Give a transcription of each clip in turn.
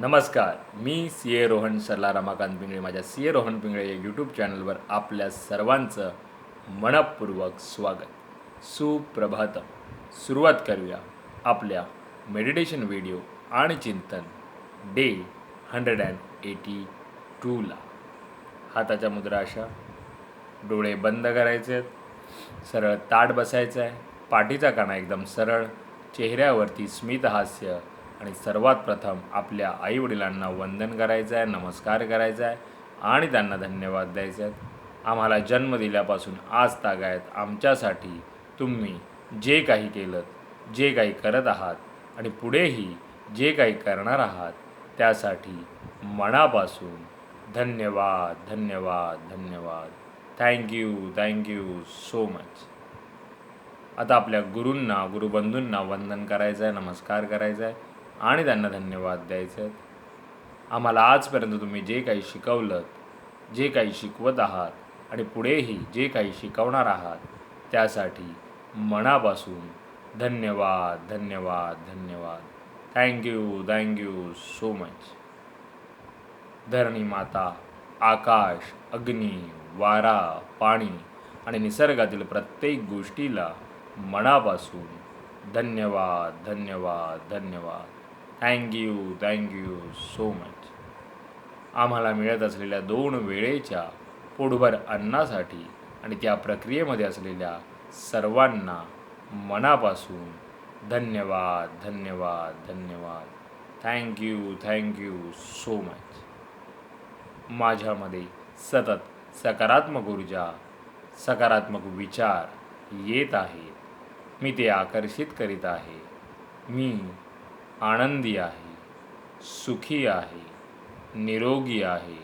नमस्कार. मी सी ए रोहन सरला रमाकांत पिंगळे. माझ्या सी ए रोहन पिंगळे या यूट्यूब चॅनलवर आपल्या सर्वांचं मनपूर्वक स्वागत. सुप्रभातम. सुरुवात करूया आपल्या मेडिटेशन व्हिडिओ आणि चिंतन डे 182ला. हाताच्या मुद्रा अशा, डोळे बंद करायचे आहेत, सरळ ताठ बसायचं आहे, पाठीचा कणा एकदम सरळ, चेहऱ्यावरती स्मित हास्य आणि सर्वात प्रथम आपल्या आईवडिलांना वंदन करायचं आहे, नमस्कार करायचा आहे आणि त्यांना धन्यवाद द्यायचे आहेत. आम्हाला जन्म दिल्यापासून आज तागायत आमच्यासाठी तुम्ही जे काही केलं, जे काही करत आहात आणि पुढेही जे काही करणार आहात त्यासाठी मनापासून धन्यवाद धन्यवाद धन्यवाद. Thank you so much. आता आपल्या गुरूंना, गुरुबंधूंना वंदन करायचं आहे, नमस्कार करायचा आहे आणि त्यांना धन्यवाद द्यायचे आहेत. आम्हाला आजपर्यंत तुम्ही जे काही शिकवलं, जे काही शिकवत आहात आणि पुढेही जे काही शिकवणार आहात त्यासाठी मनापासून धन्यवाद धन्यवाद धन्यवाद. Thank you so much. धरणी माता, आकाश, अग्नी, वारा, पाणी आणि निसर्गातील प्रत्येक गोष्टीला मनापासून धन्यवाद धन्यवाद धन्यवाद. Thank you so much. आम्हाला मिळत असलेल्या 2 वेळेच्या पोटभर अन्नासाठी आणि त्या प्रक्रियेमध्ये असलेल्या सर्वांना मनापासून धन्यवाद धन्यवाद धन्यवाद. Thank you so much. माझ्यामध्ये सतत सकारात्मक ऊर्जा, सकारात्मक विचार येत आहेत. मी ते आकर्षित करीत आहे. मी आनंदी आहे, सुखी आहे, निरोगी आहे,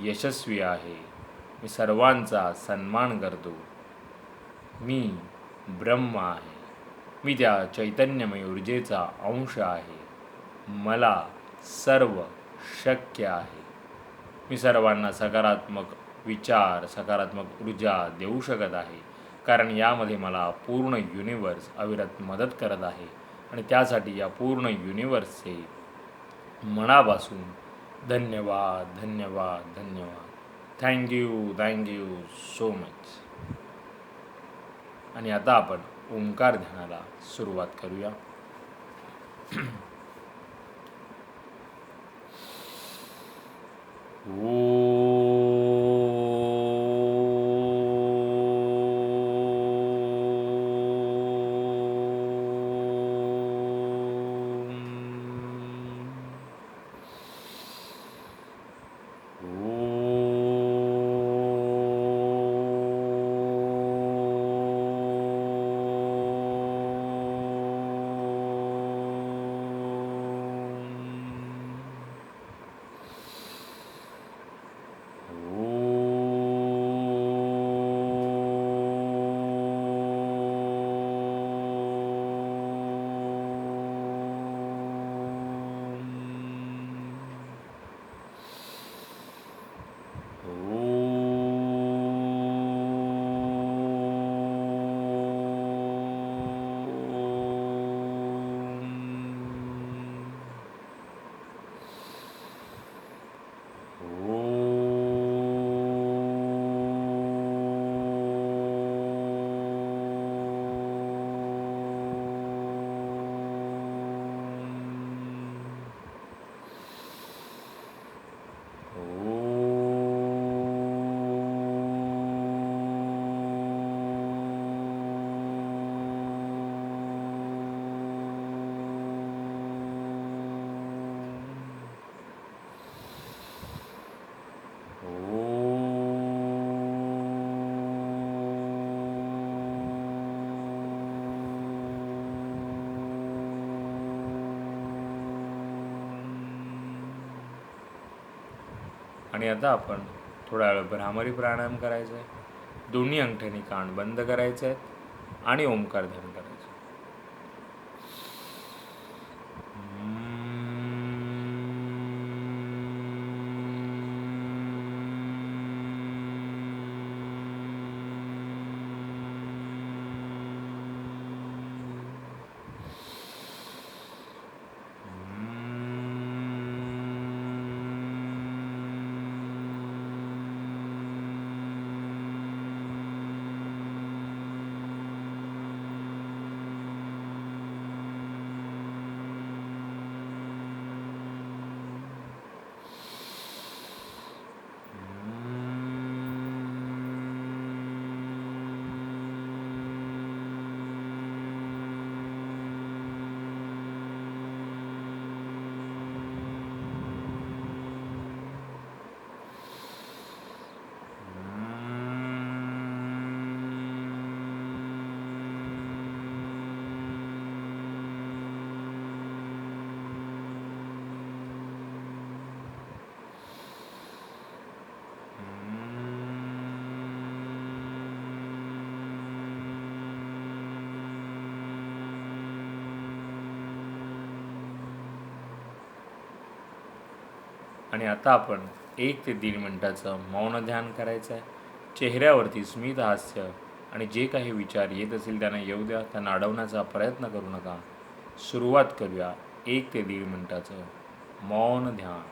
यशस्वी आहे. मी सर्वांचा सन्मान करतो. मी ब्रह्म आहे. मी त्या चैतन्यमय ऊर्जेचा अंश आहे. मला सर्व शक्य आहे. मी सर्वांना सकारात्मक विचार, सकारात्मक ऊर्जा देऊ शकत आहे, कारण यामध्ये मला पूर्ण युनिवर्स अविरत मदत करत आहे आणि त्यासाठी या पूर्ण युनिवर्सचे मनापासून धन्यवाद धन्यवाद धन्यवाद. Thank you so much. आणि आता आपण ओंकार ध्यानाला सुरुवात करूया. आणि आता आपण थोडा वेळ भ्रामरी प्राणायाम करायचा आहे. दोन्ही अंगठ्यांनी कान बंद करायचे आहेत आणि ओंकार ध्यान करायचं. आणि आता आपण 1 ते 1.5 मिनिटाचं मौन ध्यान करायचं आहे. चेहऱ्यावरती स्मित हास्य आणि जे काही विचार येत असतील त्यांना येऊ द्या, त्यांना अडवण्याचा प्रयत्न करू नका. सुरुवात करूया 1 ते 1.5 मिनिटाचं मौन ध्यान.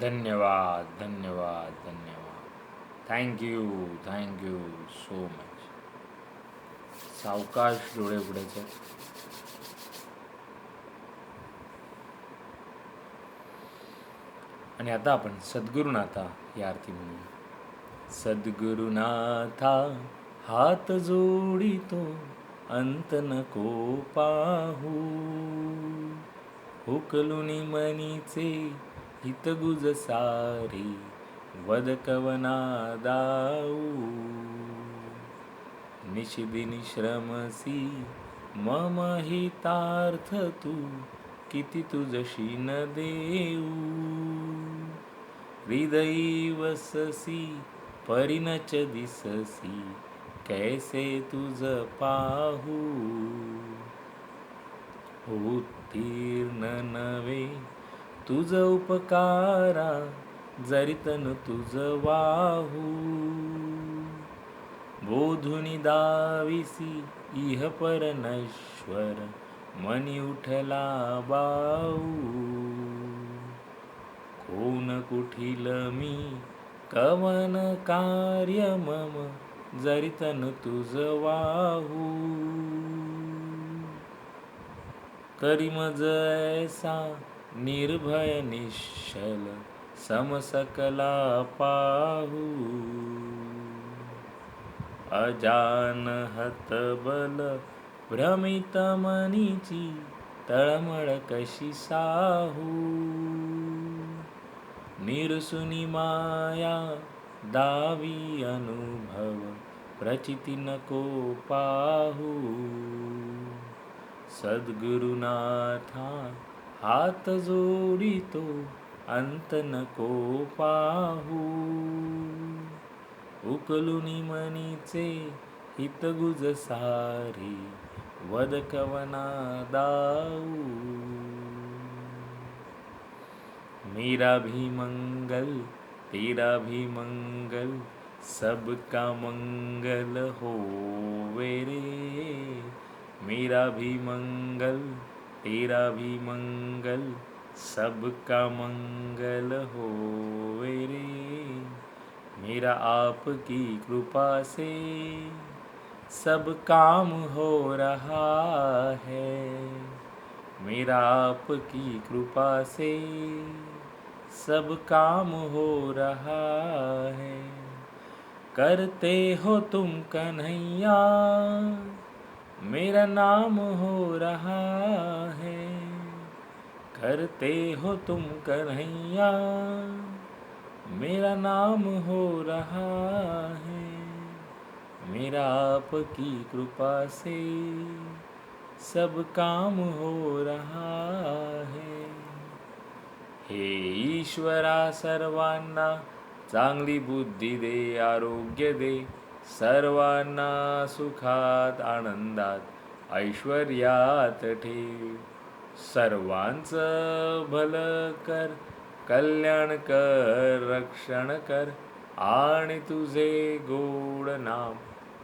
धन्यवाद, धन्यवाद, धन्यवाद. Thank you, thank you so much. सावकाश डोळे उघडायचे. आणि आता आपण सद्गुरुनाथा या आरती म्हणूया. सद्गुरुनाथा हात जोडितो अंत नको पाहू, हुकलुनी मनीचे हितगुज सारे वद कवना दाऊ. निशिदिनी श्रमसी मम हितार्थ तू, किती तुझशी न देऊ. हृदयी वससी परिणच दिससी, कैसे तुझ पाहू. उत्तीर्ण नवे तुझ उपकारा, जरितन तुझ वाहू. बोधुनी दाविसी इह पर नश्वर, मनी उठला बाऊ. कोण कुठील मी कवन कार्य मम, जरितन तुझ वाहू. करी मज ऐसा निर्भय निश्चल, समसकला पाहू. अजानहत बल भ्रमित मनीची, तळमळ कशी साहू. निरसुनी माया दावी अनुभव, प्रचिती नको पाहू. सद्गुरुनाथा हात जोडितो अंत नको पाहू. उकलुनी मनीचे हितगुज सारे, वद कवना दाऊ. मेरा भी मंगल तेरा भी मंगल, सबका मंगल होवे रे. मेरा भी मंगल तेरा भी मंगल, सबका मंगल होवे रे. मेरा आपकी कृपा से सब काम हो रहा है. मेरा आपकी कृपा से सब काम हो रहा है. करते हो तुम कन्हैया, मेरा नाम हो रहा है. करते हो तुम कन्हैया, मेरा नाम हो रहा है, मेरा आपकी कृपा से सब काम हो रहा है. हे ईश्वरा सर्वांना चांगली बुद्धी दे, आरोग्य दे, सर्वांना सुखात आनंदात ऐश्वर्यात ठेव. सर्वांचं भलं कर, कल्याण कर, रक्षण कर, आणि तुझे गोड नाम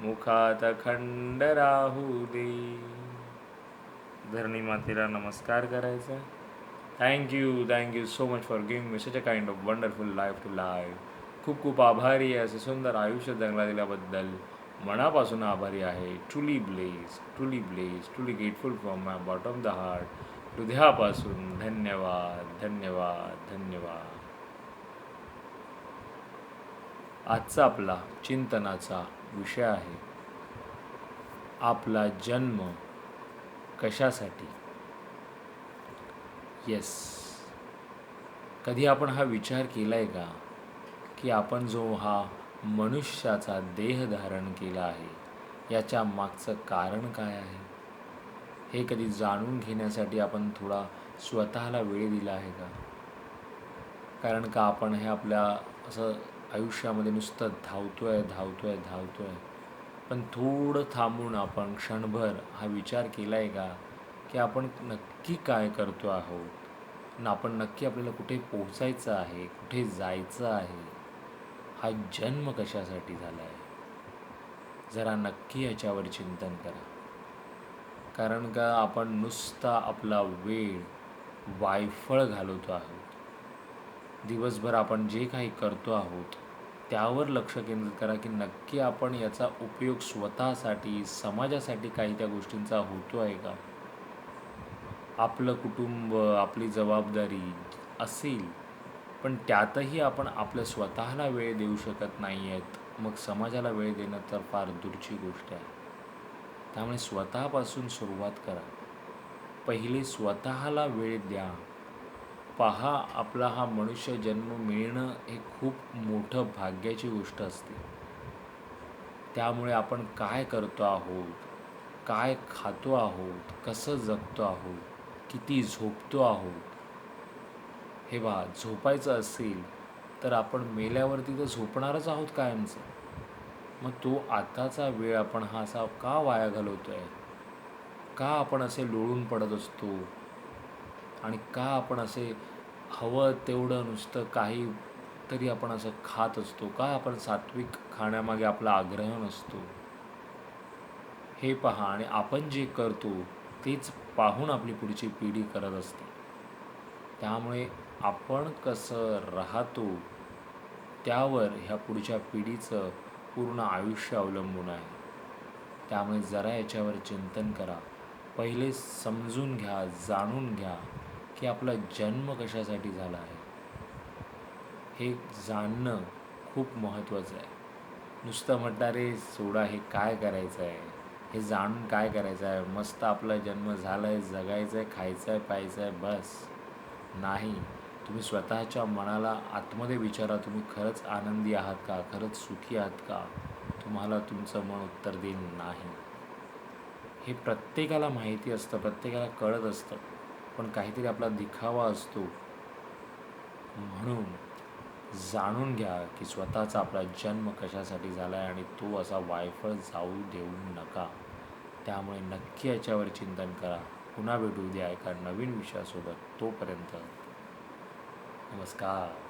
मुखात अखंड राहू दे. धरणी मातेला नमस्कार करायचा. Thank you so much for giving me such a kind of wonderful life to live. खूप खूप आभारी आहे, असे सुंदर आयुष्य जगला दिल्याबद्दल मनापासून आभारी आहे. Truly grateful from my bottom the heart. हृदयापासून धन्यवाद. आजचा आपला चिंतनाचा विषय आहे आपला जन्म कशासाठी. येस, कधी आपण हा विचार केला आहे का की आपण जो हा मनुष्याचा देह धारण केला आहे याच्या मागचं कारण काय आहे. हे कधी जाणून घेण्यासाठी आपण थोडा स्वतःला वेळ दिला आहे का. कारण का आपण हे आपल्या असं आयुष्यामध्ये नुसतं धावतोय. पण थोडं थांबून आपण क्षणभर हा विचार केला आहे का की आपण नक्की काय करतो आहोत, आपण नक्की आपल्याला कुठे पोचायचं आहे, कुठे जायचं आहे, हा जन्म कशासाठी झाला आहे. जरा नक्की याच्यावर चिंतन करा. कारण का आपण नुसता आपला वेळ वायफळ घालवतो आहोत. दिवसभर आपण जे काही करतो आहोत त्यावर लक्ष केंद्रित करा की नक्की आपण याचा उपयोग स्वतःसाठी, समाजासाठी काही त्या गोष्टींचा होतो आहे का. आपलं कुटुंब, आपली जबाबदारी असेल, पण त्यातही आपण आपल्या स्वतःला वेळ देऊ शकत नाही आहेत, मग समाजाला वेळ देणं तर फार दूरची गोष्ट आहे. त्यामुळे स्वतःपासून सुरुवात करा. पहिले स्वतःला वेळ द्या. पहा, आपला हा मनुष्य जन्म मिळणं हे खूप मोठं भाग्याची गोष्ट असते. त्यामुळे आपण काय करतो आहोत, काय खातो आहोत, कसं जगतो आहोत, किती झोपतो आहोत. हे बघा, झोपायचं असेल तर आपण मेल्यावरती तर झोपणारच आहोत कायमचं. मग तो आताचा वेळ आपण हा असा का वाया घालवतो आहे. का आपण असे लोळून पडत असतो आणि का आपण असे हवं तेवढं नुसतं काही तरी आपण असं खात असतो. का आपण सात्विक खाण्यामागे आपला आग्रह नसतो. हे पहा, आणि आपण जे करतो तेच पाहून आपली पुढची पिढी करत असते. त्यामुळे आपण कसं राहतो त्यावर ह्या पुढच्या पिढीचं पूर्ण आयुष्य अवलंबून आहे. त्यामुळे जरा याच्यावर चिंतन करा. पहिले समजून घ्या, जाणून घ्या की आपला जन्म कशासाठी झाला आहे. हे जाणणं खूप महत्त्वाचं आहे. नुसतं म्हणणारे सोडा, हे काय करायचं आहे, हे जाणून काय करायचं आहे. मस्त आपला जन्म झाला आहे, जगायचं आहे, खायचं आहे, प्यायचं आहे, बस. नाही, तुम्ही स्वतःच्या मनाला आतमध्ये विचारा, तुम्ही खरंच आनंदी आहात का, खरंच सुखी आहात का. तुम्हाला तुमचं मन उत्तर देईल नाही. हे प्रत्येकाला माहिती असतं, प्रत्येकाला कळत असतं, पण काहीतरी आपला दिखावा असतो. म्हणून जाणून घ्या की स्वतःचा आपला जन्म कशासाठी झाला आहे आणि तो असा वायफळ जाऊ देऊ नका. त्यामुळे नक्की याच्यावर चिंतन करा. पुन्हा भेटू द्या एका नवीन विषयासोबत. तोपर्यंत नमस्कार.